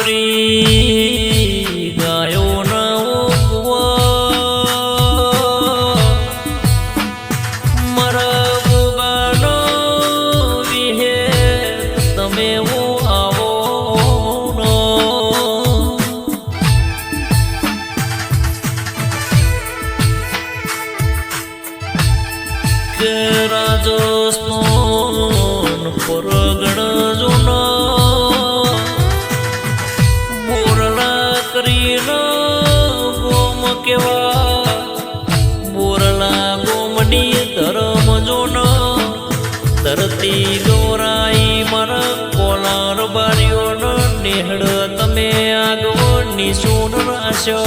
નગરી ગાયો ના મારા ગોગાનો વિહે તમે આવો કે રાજસ્થાન પરગણ જોના બોરલા કરીને ગોમ કેવા બોરલા ગોમની ધર્મ જોના ધરતી ગૌરાઈ મારા કોલાર બારીઓનો નેહડ તમે આગવો નિશુન રાશો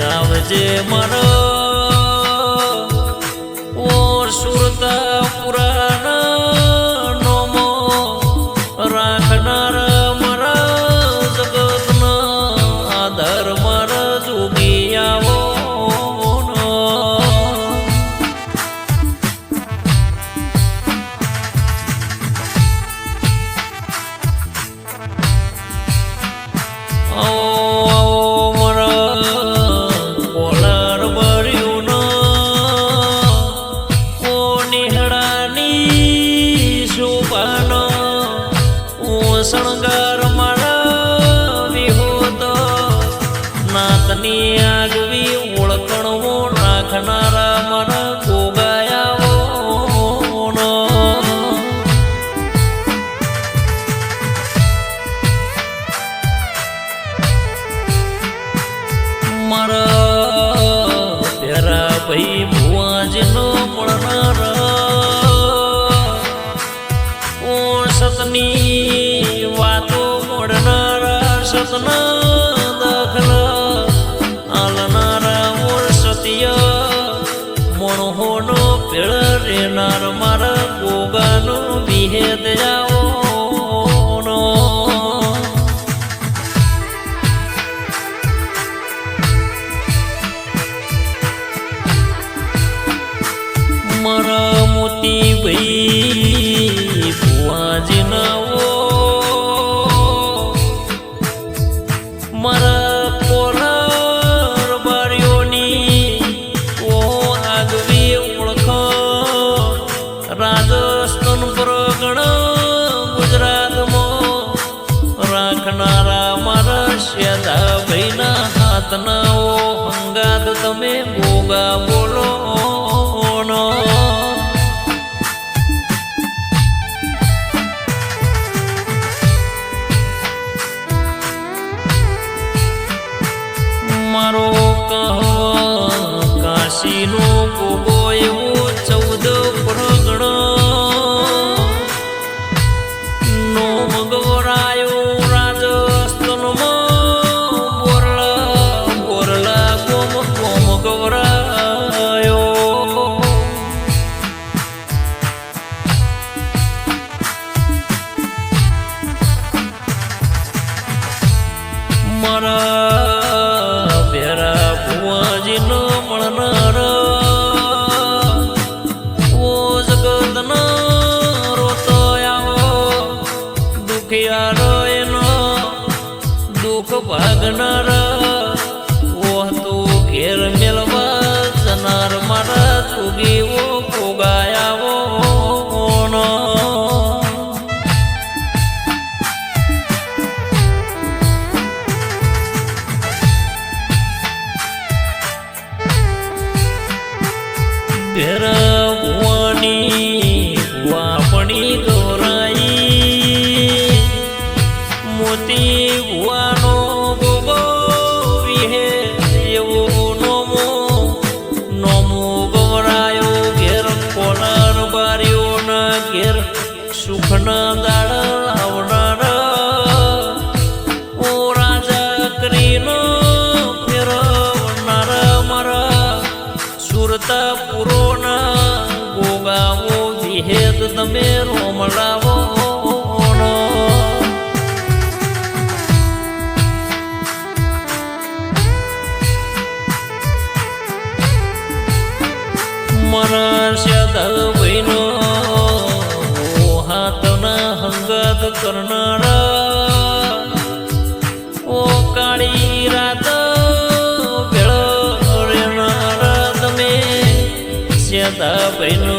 આવજે મારા ઓ સુરતા પુરાના નોમો રાખનાર મારા જગતના આધાર મારા જોગી આવો શણગાર મારા વિહોત નાતની આગવી ઓળખણવો રાખનારા મારા ગોગાયાવો મારા પ્યારા ભાઈ ભુવાજીનો મળનારા ઓ સતની વાતો મોડનારા સતના દાખલા આલનારા મોર સત્ય મણહોનો પેળ રેનાર મારા ગોગાનો વિહેદ જાઓ મારા મોતી ભાઈ ભુવાજી નાવો મારા કોલાર બારીઓની ઓ આગવી ઓળખ રાજસ્થાન પરગણ ગુજરાતમાં રાખનારા મારા શ્યાદા ભાઈના હાથના ઓ હંગાત તમે ગોગા બોલો મારો કાશીનો ગોગો એવો 14 પરગણ નો મગવરાયો રાજસ્થાનમાં બોરલા ગોમ ગવરાયો મારા ભેરા ભુવાજીનો મળનારા ઓ જગતના રોતો આવો દુખિયારો એનો દુઃખ ભાગનારા ઓ તું ઘેર મેળવા જનાર મારા જોગીઓ ગોગાયાવો ભેરા ભુવાની વાપણી ગૌરાઈ મોતી ભુવાનો ગોગો વિહે એવો નોમો ગૌરાયો ઘેર કોલાર બારીઓના ઘેર સુખના દાડા આવનારા ઓ રાજા કરીને ફેરવનારા મારા સુરતા પુરોના ગોગાવો વિહેદ તમે રોમલાવો શેદાભાઈનો હાથના હંગાત કરનારા ઓ કાળી રાત ભેળો રેનારા તમે શેદાભાઈનો